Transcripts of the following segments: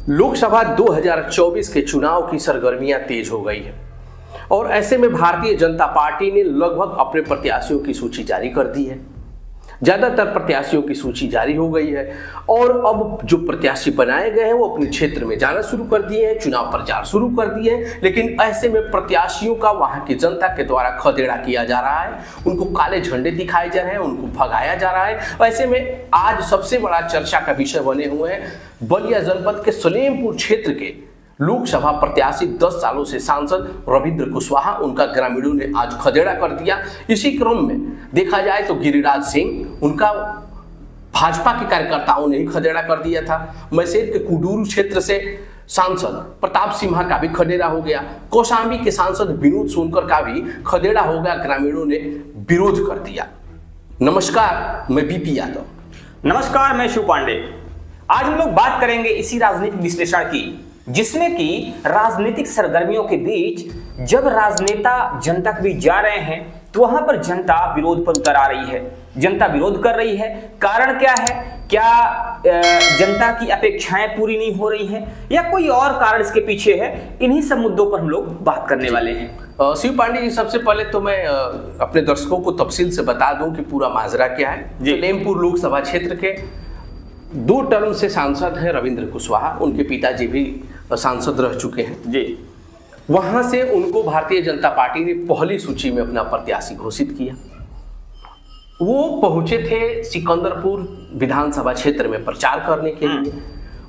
लोकसभा 2024 के चुनाव की सरगर्मियां तेज हो गई है और ऐसे में भारतीय जनता पार्टी ने लगभग अपने प्रत्याशियों की सूची जारी कर दी है। ज्यादातर प्रत्याशियों की सूची जारी हो गई है और अब जो प्रत्याशी बनाए गए हैं वो अपने क्षेत्र में जाना शुरू कर दिए हैं, चुनाव प्रचार शुरू कर दिए हैं। लेकिन ऐसे में प्रत्याशियों का वहां की जनता के द्वारा खदेड़ा किया जा रहा है, उनको काले झंडे दिखाए जा रहे हैं, उनको भगाया जा रहा है। ऐसे में आज सबसे बड़ा चर्चा का विषय बने हुए हैं बलिया जनपद के सलेमपुर क्षेत्र के लोकसभा प्रत्याशी 10 सालों से सांसद रविंद्र कुशवाहा, उनका ग्रामीणों ने आज खदेड़ा कर दिया। इसी क्रम में देखा जाए तो गिरिराज सिंह, उनका भाजपा के कार्यकर्ताओं ने ही खदेड़ा कर दिया था। मैसेर के कुडूरू क्षेत्र से सांसद प्रताप सिम्हा का भी खदेड़ा हो गया। कौशाम्बी के सांसद विनोद सोनकर का भी खदेड़ा हो गया, ग्रामीणों ने विरोध कर दिया। नमस्कार, मैं बीपी यादव। नमस्कार, मैं शिव पांडे। आज हम लोग बात करेंगे इसी राजनीतिक विश्लेषण की, जिसमें कि राजनीतिक सरगर्मियों के बीच जब राजनेता जनता के बीच जा रहे हैं तो वहां पर जनता विरोध पर उतर आ रही है। जनता विरोध कर रही है। कारण क्या है? क्या जनता की अपेक्षाएं पूरी नहीं हो रही हैं या कोई और कारण इसके पीछे है? इन्हीं सब मुद्दों पर हम लोग बात करने वाले हैं। शिव पांडे जी, सबसे पहले तो मैं अपने दर्शकों को तफसील से बता दूं कि पूरा माजरा क्या है। सलेमपुर लोकसभा क्षेत्र के 2 टर्म से सांसद हैं रविंद्र कुशवाहा, उनके पिताजी भी सांसद रह चुके हैं जी। वहां से उनको भारतीय जनता पार्टी ने पहली सूची में अपना प्रत्याशी घोषित किया। वो पहुंचे थे सिकंदरपुर विधानसभा क्षेत्र में प्रचार करने के लिए।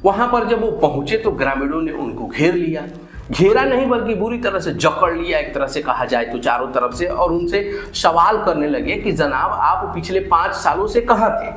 वहां पर जब वो पहुंचे तो ग्रामीणों ने उनको घेर लिया, घेरा नहीं बल्कि बुरी तरह से जकड़ लिया, एक तरह से कहा जाए तो चारों तरफ से, और उनसे सवाल करने लगे कि जनाब आप पिछले 5 सालों से कहां थे।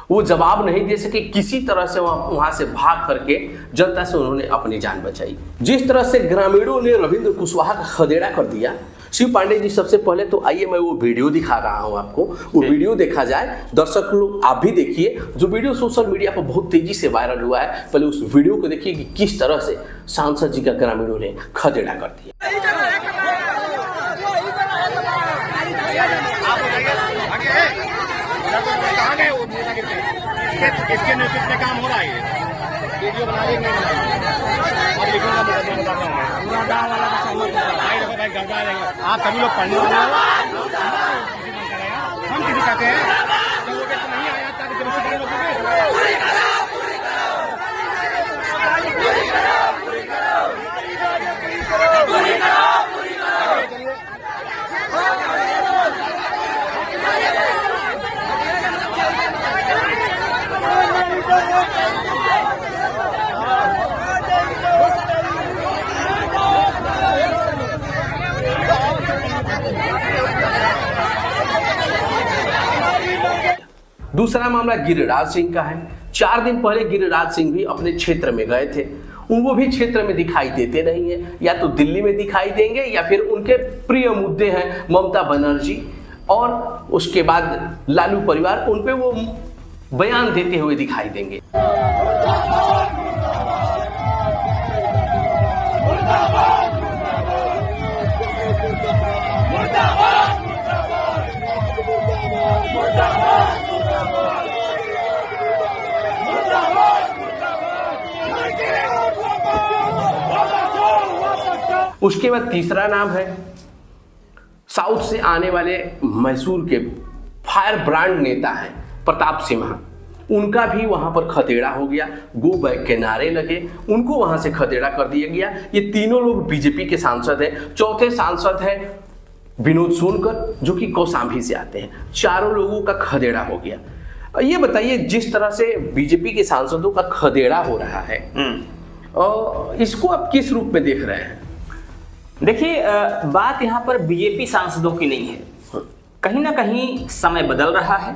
वो जवाब नहीं दे सके, किसी तरह से वहां से भाग करके जनता से उन्होंने अपनी जान बचाई। जिस तरह से ग्रामीणों ने रविंद्र कुशवाहा का खदेड़ा कर दिया, शिव पांडे जी, सबसे पहले तो आइए मैं वो वीडियो दिखा रहा हूं आपको, वो वीडियो देखा जाए। दर्शक लोग आप भी देखिए, जो वीडियो सोशल मीडिया पर बहुत तेजी से वायरल हुआ है। पहले उस वीडियो को देखिए कि किस तरह से सांसद जी का ग्रामीणों ने खदेड़ा कर दिया। किसके नेतृत्व में काम हो रहा है? वीडियो बना रही और लिखूंगा, पूरा गाँव वाला का सहमत है। भाई गड़बड़ा रहेगा। आप सभी लोग पढ़ने वाले हो, हम किसी कहते हैं जब वो नहीं आया ताकि जब से लोग दूसरा मामला गिरिराज सिंह का है। 4 दिन पहले गिरिराज सिंह भी अपने क्षेत्र में गए थे। वो भी क्षेत्र में दिखाई देते नहीं है, या तो दिल्ली में दिखाई देंगे या फिर उनके प्रिय मुद्दे हैं ममता बनर्जी और उसके बाद लालू परिवार, उन पे वो बयान देते हुए दिखाई देंगे। उसके बाद तीसरा नाम है साउथ से आने वाले मैसूर के फायर ब्रांड नेता हैं प्रताप सिम्हा। उनका भी वहां पर खदेड़ा हो गया, गो बैक के नारे लगे, उनको वहां से खदेड़ा कर दिया गया। ये तीनों लोग बीजेपी के सांसद हैं। चौथे सांसद है विनोद सोनकर, जो कि कौशाम्बी से आते हैं। चारों लोगों का खदेड़ा हो गया। ये बताइए, जिस तरह से बीजेपी के सांसदों का खदेड़ा हो रहा है, इसको आप किस रूप में देख रहे हैं? देखिए, बात यहाँ पर बीजेपी सांसदों की नहीं है। कहीं ना कहीं समय बदल रहा है।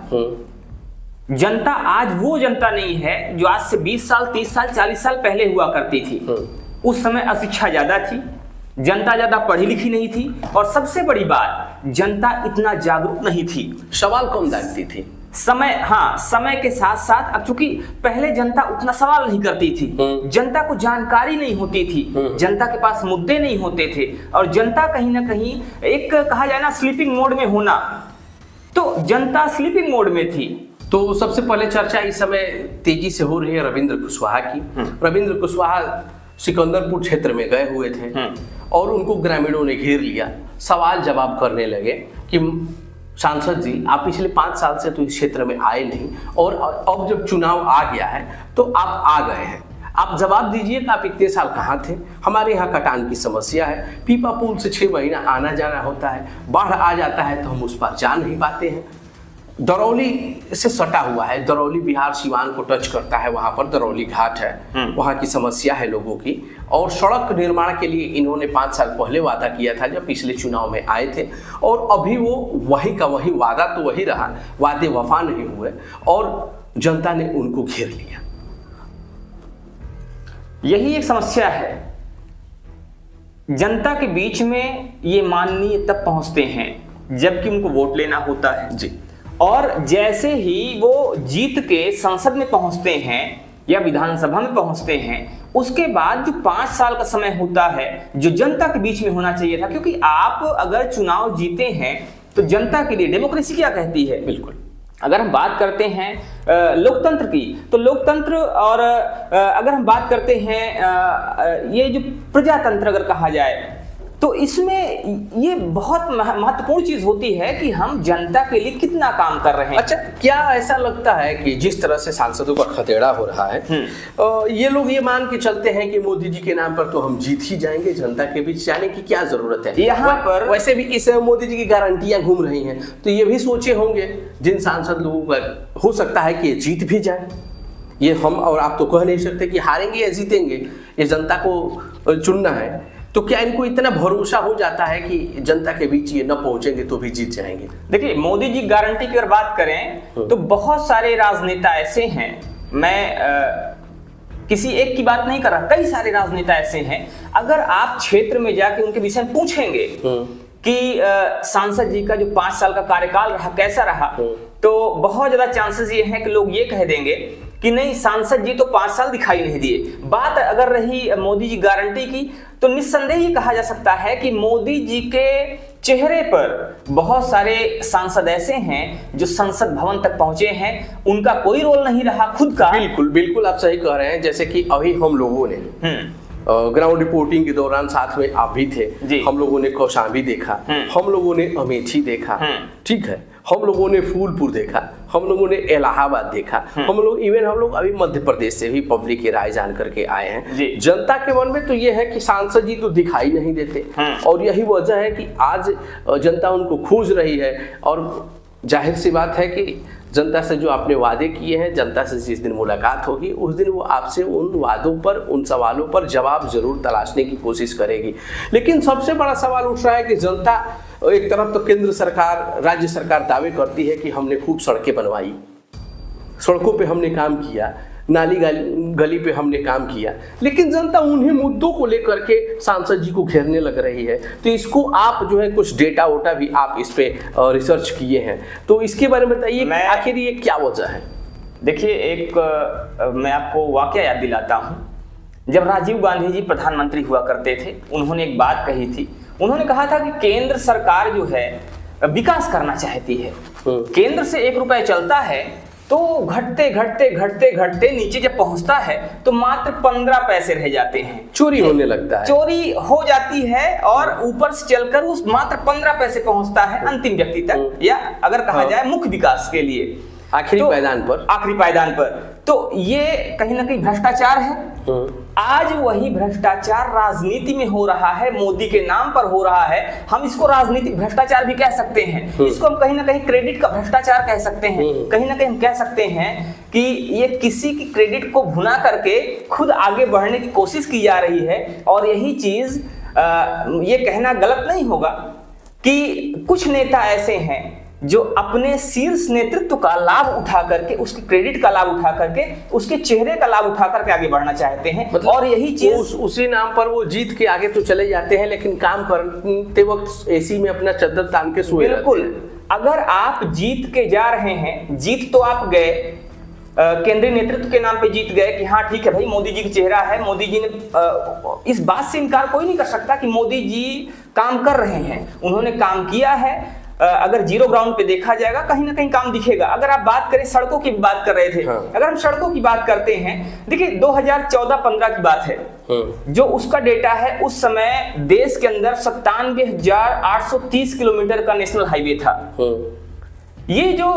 जनता आज वो जनता नहीं है जो आज से 20 साल, 30 साल, 40 साल पहले हुआ करती थी। उस समय अशिक्षा ज्यादा थी, जनता ज्यादा पढ़ी लिखी नहीं थी, और सबसे बड़ी बात, जनता इतना जागरूक नहीं थी, सवाल कम दागती थी। समय के साथ साथ अब चूंकि पहले जनता उतना सवाल नहीं करती थी, जनता को जानकारी नहीं होती थी, जनता के पास मुद्दे नहीं होते थे, और जनता कहीं ना कहीं एक कहा जाए ना स्लीपिंग मोड में होना, तो जनता स्लीपिंग मोड में थी। तो सबसे पहले चर्चा इस समय तेजी से हो रही है रविंद्र कुशवाहा की। रविंद्र कुशवाहा सिकंदरपुर क्षेत्र में गए हुए थे और उनको ग्रामीणों ने घेर लिया, सवाल जवाब करने लगे कि सांसद जी आप पिछले 5 साल से तो इस क्षेत्र में आए नहीं और अब जब चुनाव आ गया है तो आप आ गए हैं, आप जवाब दीजिए कि आप इतने साल कहाँ थे। हमारे यहाँ कटान की समस्या है, पीपा पुल से 6 महीना आना जाना होता है, बाढ़ आ जाता है तो हम उस पर जा नहीं पाते हैं। दरौली से सटा हुआ है, दरौली बिहार सीवान को टच करता है, वहाँ पर दरौली घाट है, वहाँ की समस्या है लोगों की। और सड़क निर्माण के लिए इन्होंने 5 साल पहले वादा किया था जब पिछले चुनाव में आए थे, और अभी वो वही का वही वादा तो वही रहा, वादे वफा नहीं हुए और जनता ने उनको घेर लिया। यही एक समस्या है, जनता के बीच में ये माननीय तब पहुंचते हैं जबकि उनको वोट लेना होता है जी, और जैसे ही वो जीत के संसद में पहुंचते हैं या विधानसभा में पहुंचते हैं, उसके बाद जो 5 साल का समय होता है जो जनता के बीच में होना चाहिए था, क्योंकि आप अगर चुनाव जीते हैं तो जनता के लिए डेमोक्रेसी क्या कहती है। बिल्कुल, अगर हम बात करते हैं लोकतंत्र की, तो लोकतंत्र और अगर हम बात करते हैं ये जो प्रजातंत्र अगर कहा जाए, तो इसमें ये बहुत महत्वपूर्ण चीज होती है कि हम जनता के लिए कितना काम कर रहे हैं। अच्छा, क्या ऐसा लगता है कि जिस तरह से सांसदों का खदेड़ा हो रहा है, ये लोग ये मान के चलते हैं कि मोदी जी के नाम पर तो हम जीत ही जाएंगे, जनता के बीच जाने की क्या जरूरत है। यहाँ पर वैसे भी इस मोदी जी की गारंटियां घूम रही हैं, तो ये भी सोचे होंगे जिन सांसद लोगों का हो सकता है कि ये जीत भी जाए। ये हम और आप तो कह नहीं सकते कि हारेंगे या जीतेंगे, ये जनता को चुनना है। तो क्या इनको इतना भरोसा हो जाता है कि जनता के बीच ये न पहुंचेंगे तो भी जीत जाएंगे? देखिए, मोदी जी गारंटी की अगर बात करें तो बहुत सारे राजनेता ऐसे हैं, मैं किसी एक की बात नहीं कर रहा, कई सारे राजनेता ऐसे हैं, अगर आप क्षेत्र में जाके उनके विषय में पूछेंगे कि सांसद जी का जो 5 साल का कार्यकाल रहा कैसा रहा, तो बहुत ज्यादा चांसेस ये हैं कि लोग ये कह देंगे कि नहीं, सांसद जी तो 5 साल दिखाई नहीं दिए। बात अगर रही मोदी जी गारंटी की, तो निस्संदेह ये कहा जा सकता है कि मोदी जी के चेहरे पर बहुत सारे सांसद ऐसे हैं जो संसद भवन तक पहुंचे हैं, उनका कोई रोल नहीं रहा खुद का। बिल्कुल बिल्कुल, आप सही कह रहे हैं। जैसे कि अभी हम लोगों ने ग्राउंड रिपोर्टिंग के दौरान साथ में आप भी थे, हम लोगों ने कौशाम्बी देखा, हम लोगों ने अमेठी देखा, ठीक है, हम लोगों ने फूलपुर देखा, हम लोगों ने इलाहाबाद देखा, हम लोग अभी मध्य प्रदेश से भी पब्लिक की राय जान करके आए हैं। जनता के मन में तो ये है कि सांसद जी तो दिखाई नहीं देते, और यही वजह है कि आज जनता उनको खोज रही है। और जाहिर सी बात है कि जनता से जो आपने वादे किए हैं, जनता से जिस दिन मुलाकात होगी उस दिन वो आपसे उन वादों पर, उन सवालों पर जवाब जरूर तलाशने की कोशिश करेगी। लेकिन सबसे बड़ा सवाल उठ रहा है कि जनता, एक तरफ तो केंद्र सरकार, राज्य सरकार दावे करती है कि हमने खूब सड़कें बनवाई, सड़कों पे हमने काम किया, नाली गली पे हमने काम किया, लेकिन जनता उन्हीं मुद्दों को लेकर के सांसद जी को घेरने लग रही है। तो इसको आप जो है कुछ डेटा वोटा भी आप इस पे रिसर्च किए हैं, तो इसके बारे में बताइए आखिर ये क्या वजह है? देखिए, एक मैं आपको वाकया याद दिलाता हूँ। जब राजीव गांधी जी प्रधानमंत्री हुआ करते थे, उन्होंने एक बात कही थी। उन्होंने कहा था कि केंद्र सरकार जो है विकास करना चाहती है, केंद्र से 1 रुपया चलता है तो घटते घटते घटते घटते नीचे जब पहुंचता है तो मात्र 15 पैसे रह जाते हैं, चोरी होने लगता है, चोरी हो जाती है, और ऊपर से चलकर उस मात्र 15 पैसे पहुंचता है अंतिम व्यक्ति तक, या अगर कहा जाए मुख्य विकास के लिए आखिरी पायदान पर। तो ये कहीं ना कहीं भ्रष्टाचार है। आज वही भ्रष्टाचार राजनीति में हो रहा है, मोदी के नाम पर हो रहा है। हम इसको राजनीतिक भ्रष्टाचार भी कह सकते हैं, इसको हम कहीं ना कहीं क्रेडिट का भ्रष्टाचार कह सकते हैं। कहीं ना कहीं हम कह सकते हैं कि ये किसी की क्रेडिट को भुना करके खुद आगे बढ़ने की कोशिश की जा रही है। और यही चीज ये कहना गलत नहीं होगा कि कुछ नेता ऐसे हैं जो अपने शीर्ष नेतृत्व का लाभ उठा करके, उसके क्रेडिट का लाभ उठा करके, उसके चेहरे का लाभ उठा करके आगे बढ़ना चाहते हैं। मतलब और यही चीज उसी नाम पर वो जीत के आगे तो चले जाते हैं, लेकिन काम करते वक्त एसी में अपना चद्दर तान के सोए। बिल्कुल, अगर आप जीत के जा रहे हैं, जीत तो आप गए, केंद्रीय नेतृत्व के नाम पे जीत गए कि हाँ ठीक है भाई, मोदी जी का चेहरा है, मोदी जी ने इस बात से इनकार कोई नहीं कर सकता कि मोदी जी काम कर रहे हैं, उन्होंने काम किया है। अगर जीरो ग्राउंड पे देखा जाएगा कहीं ना कहीं काम दिखेगा। अगर आप बात करें, सड़कों की बात कर रहे थे, अगर हम सड़कों की बात करते हैं, देखिए 2014-15 की बात है, जो उसका डेटा है, उस समय देश के अंदर 97,830 किलोमीटर का नेशनल हाईवे था। ये जो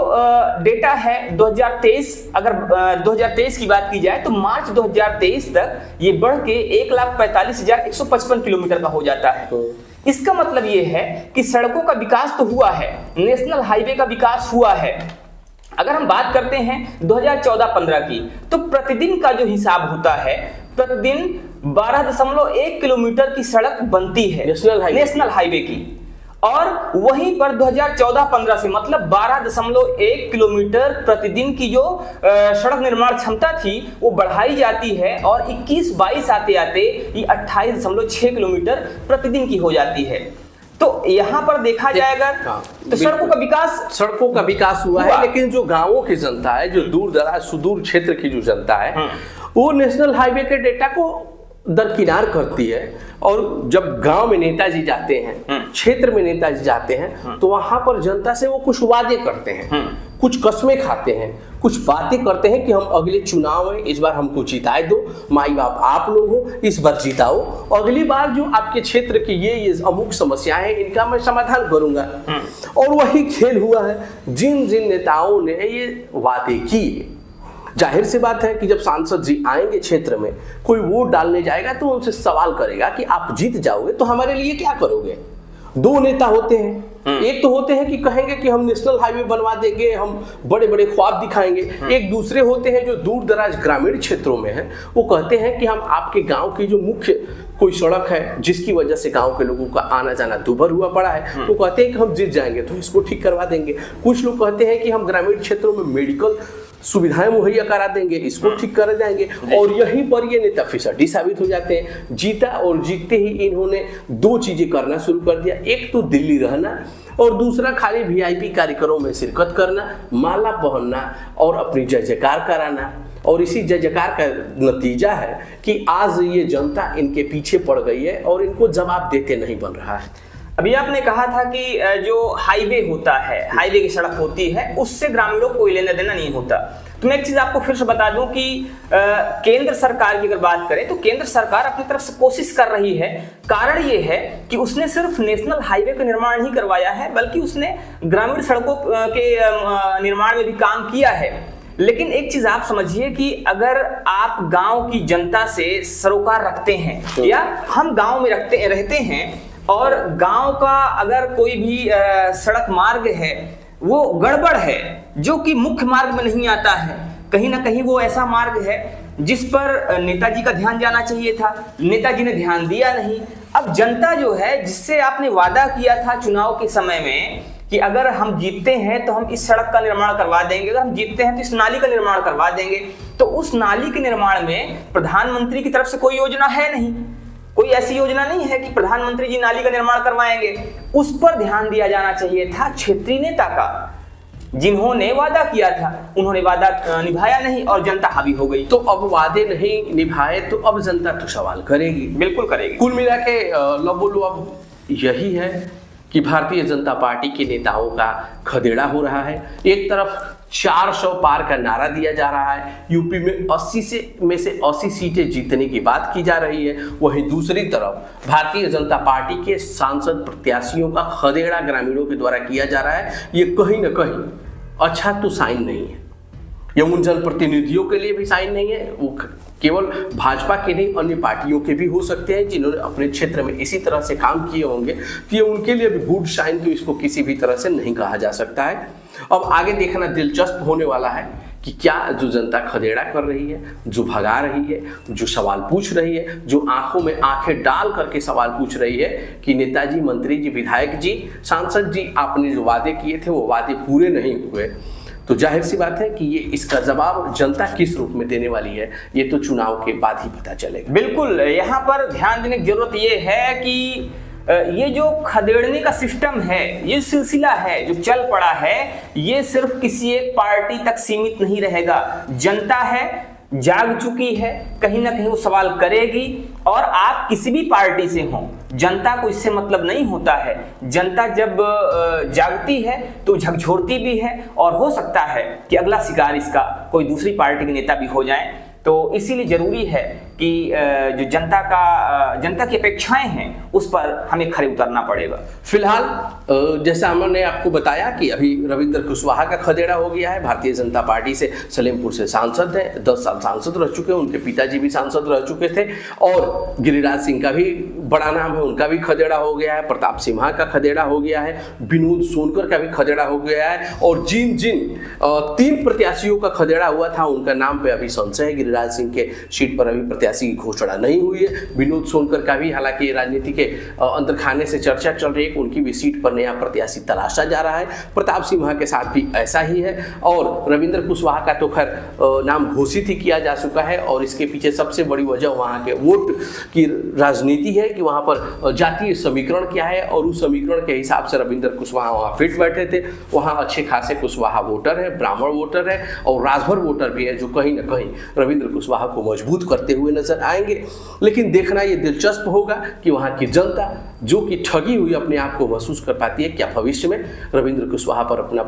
डेटा है 2023, अगर 2023 की बात की जाए तो मार्च 2023 तक ये बढ़ के 1,45,155 किलोमीटर का हो जाता है। इसका मतलब ये है कि सड़कों का विकास तो हुआ है, नेशनल हाईवे का विकास हुआ है। अगर हम बात करते हैं 2014-15 की, तो प्रतिदिन का जो हिसाब होता है, प्रतिदिन 12.1 किलोमीटर की सड़क बनती है नेशनल हाईवे की, और वहीं पर 2014-15 से मतलब 12.1 किलोमीटर प्रतिदिन की जो सड़क निर्माण क्षमता थी वो बढ़ाई जाती है, और 21-22 आते आते ये 28.6 किलोमीटर प्रतिदिन की हो जाती है। तो यहाँ पर देखा जाएगा तो सड़कों का विकास हुआ है, लेकिन जो गांवों की जनता है, जो दूर दराज सुदूर क्षेत्र की जो जनता है, वो नेशनल हाईवे के डेटा को दरकिनार करती है। और जब गांव में नेताजी जाते हैं, क्षेत्र में नेताजी जाते हैं, तो वहां पर जनता से वो कुछ वादे करते हैं, कुछ कस्में खाते हैं, कुछ बातें करते हैं कि हम अगले चुनाव में इस बार हमको जिताए दो, माई बाप आप लोग हो, इस बार जिताओ, अगली बार जो आपके क्षेत्र की ये अमुक समस्याएं हैं इनका मैं समाधान करूंगा। और वही खेल हुआ है। जिन जिन नेताओं ने ये वादे किए, जाहिर सी बात है कि जब सांसद जी आएंगे क्षेत्र में, कोई वोट डालने जाएगा तो उनसे सवाल करेगा कि आप जीत जाओगे तो हमारे लिए क्या करोगे। दो नेता होते हैं, एक तो होते हैं कि कहेंगे कि हम नेशनल हाईवे बनवा देंगे, हम बड़े बड़े ख्वाब दिखाएंगे। एक दूसरे होते हैं जो दूर दराज ग्रामीण क्षेत्रों में हैं, वो कहते हैं कि हम आपके गांव की जो मुख्य कोई सड़क है जिसकी वजह से गांव के लोगों का आना जाना दुभर हुआ पड़ा है, तो कहते हैं कि हम जीत जाएंगे तो इसको ठीक करवा देंगे। कुछ लोग कहते हैं कि हम ग्रामीण क्षेत्रों में मेडिकल सुविधाएं मुहैया करा देंगे, इसको ठीक कर जाएंगे। और यहीं पर ये नेता फिसड्डी साबित हो जाते हैं। जीता और जीतते ही इन्होंने दो चीजें करना शुरू कर दिया, एक तो दिल्ली रहना और दूसरा खाली वीआईपी कार्यक्रमों में शिरकत करना, माला पहनना और अपनी जय जयकार कराना। और इसी जय जयकार का नतीजा है कि आज ये जनता इनके पीछे पड़ गई है और इनको जवाब देते नहीं बन रहा है। अभी आपने कहा था कि जो हाईवे होता है, हाईवे की सड़क होती है, उससे ग्रामीणों को कोई लेना देना नहीं होता। तो मैं एक चीज आपको फिर से बता दूं कि केंद्र सरकार की अगर बात करें तो केंद्र सरकार अपनी तरफ से कोशिश कर रही है। कारण ये है कि उसने सिर्फ नेशनल हाईवे का निर्माण नहीं करवाया है, बल्कि उसने ग्रामीण सड़कों के निर्माण में भी काम किया है। लेकिन एक चीज आप समझिए कि अगर आप गांव की जनता से सरोकार रखते हैं, या हम गांव में रहते हैं, और गांव का अगर कोई भी सड़क मार्ग है वो गड़बड़ है, जो कि मुख्य मार्ग में नहीं आता है, कहीं ना कहीं वो ऐसा मार्ग है जिस पर नेताजी का ध्यान जाना चाहिए था, नेताजी ने ध्यान दिया नहीं। अब जनता जो है, जिससे आपने वादा किया था चुनाव के समय में कि अगर हम जीतते हैं तो हम इस सड़क का निर्माण करवा देंगे, अगर हम जीतते हैं तो इस नाली का निर्माण करवा देंगे, तो उस नाली के निर्माण में प्रधानमंत्री की तरफ से कोई योजना है नहीं, कोई ऐसी योजना नहीं है कि प्रधानमंत्री जी नाली का निर्माण करवाएंगे। उस पर ध्यान दिया जाना चाहिए था क्षेत्रीय नेता का, जिन्होंने वादा किया था, उन्होंने वादा निभाया नहीं और जनता हावी हो गई। तो अब वादे नहीं निभाए तो अब जनता तो सवाल करेगी, बिल्कुल करेगी। कुल मिला के बोलो अब यही है कि भारतीय जनता पार्टी के नेताओं का खदेड़ा हो रहा है। एक तरफ 400 पार का नारा दिया जा रहा है, यूपी में 80 में से 80 सीटें जीतने की बात की जा रही है, वहीं दूसरी तरफ भारतीय जनता पार्टी के सांसद प्रत्याशियों का खदेड़ा ग्रामीणों के द्वारा किया जा रहा है। ये कहीं ना कहीं अच्छा तो साइन नहीं है, ये उन जनप्रतिनिधियों के लिए भी साइन नहीं है, वो केवल भाजपा के नहीं अन्य पार्टियों के भी हो सकते हैं जिन्होंने अपने क्षेत्र में इसी तरह से काम किए होंगे, तो ये उनके लिए भी गुड साइन तो इसको किसी भी तरह से नहीं कहा जा सकता है। अब आगे देखना दिलचस्प होने वाला है कि क्या जो जनता खदेड़ा कर रही है, जो भगा रही है, जो सवाल पूछ रही है, जो आंखों में आंखें डाल करके सवाल पूछ रही है कि नेताजी, मंत्री जी, विधायक जी, सांसद जी, आपने जो वादे किए थे वो वादे पूरे नहीं हुए, तो जाहिर सी बात है कि ये इसका जवाब जनता किस रूप में देने वाली है ये तो चुनाव के बाद ही पता चलेगा। बिल्कुल, यहाँ पर ध्यान देने की जरूरत ये है कि ये जो खदेड़ने का सिस्टम है, ये सिलसिला है जो चल पड़ा है, ये सिर्फ किसी एक पार्टी तक सीमित नहीं रहेगा। जनता है, जाग चुकी है, कहीं ना कहीं वो सवाल करेगी। और आप किसी भी पार्टी से हों, जनता को इससे मतलब नहीं होता है। जनता जब जागती है तो झकझोरती भी है, और हो सकता है कि अगला शिकार इसका कोई दूसरी पार्टी के नेता भी हो जाए। तो इसीलिए जरूरी है कि जो जनता की अपेक्षाएं हैं उस पर हमें खड़े उतरना पड़ेगा। फिलहाल जैसा हमने आपको बताया कि अभी रविंद्र कुशवाहा का खदेड़ा हो गया है। भारतीय जनता पार्टी से सलेमपुर से सांसद हैं, 10 साल सांसद रह चुके हैं, उनके पिताजी भी सांसद रह चुके थे। और गिरिराज सिंह का भी बड़ा नाम है, उनका भी खदेड़ा हो गया है। प्रताप सिम्हा का खदेड़ा हो गया है, विनोद सोनकर का भी खदेड़ा हो गया है। और जिन 3 प्रत्याशियों का खदेड़ा हुआ था उनका नाम पे अभी संशय है। गिरिराज सिंह के सीट पर अभी प्रत्याशी की घोषणा नहीं हुई है। विनोद सोनकर का भी हालांकि राजनीति के अंदर खाने से चर्चा चल रही है कि उनकी भी सीट पर नया प्रत्याशी तलाशा जा रहा है। प्रताप सिम्हा के साथ भी ऐसा ही है। और रविंद्र कुशवाहा का तो खैर नाम घोषित ही किया जा चुका है। और इसके पीछे सबसे बड़ी वजह वहाँ के वोट की राजनीति है कि वहाँ पर जातीय समीकरण क्या है, और उस समीकरण के हिसाब से रविंद्र कुशवाहा वहाँ फिट बैठे थे। वहाँ अच्छे खासे कुशवाहा वोटर है, ब्राह्मण वोटर है और राजभर वोटर भी है, जो कहीं ना कहीं रविंद्र कुशवाहा को मजबूत करते हुए नजर आएंगे। लेकिन देखना ये दिलचस्प होगा कि वहाँ की जनता जो कि ठगी हुई अपने आप को महसूस कर पाती है, क्या भविष्य में रविंद्र कुशवाहा पर अपना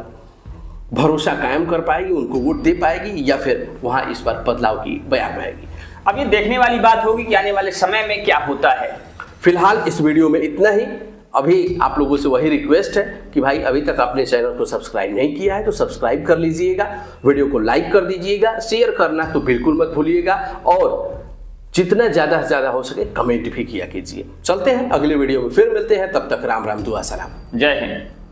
भरोसा कायम कर पाएगी, उनको वोट दे पाएगी, या फिर वहाँ इस बार बदलाव की बयान रहेगी। अब ये देखने वाली बात होगी कि आने वाले समय में क्या होता है। फिलहाल इस वीडियो में इतना ही। अभी आप लोगों से वही रिक्वेस्ट है कि भाई अभी तक आपने चैनल को सब्सक्राइब नहीं किया है तो सब्सक्राइब कर लीजिएगा, वीडियो को लाइक कर दीजिएगा, शेयर करना तो बिल्कुल मत भूलिएगा, और जितना ज़्यादा से ज़्यादा हो सके कमेंट भी किया कीजिए। चलते हैं अगले वीडियो में, फिर मिलते हैं। तब तक राम राम दुआ सलाम, जय हिंद।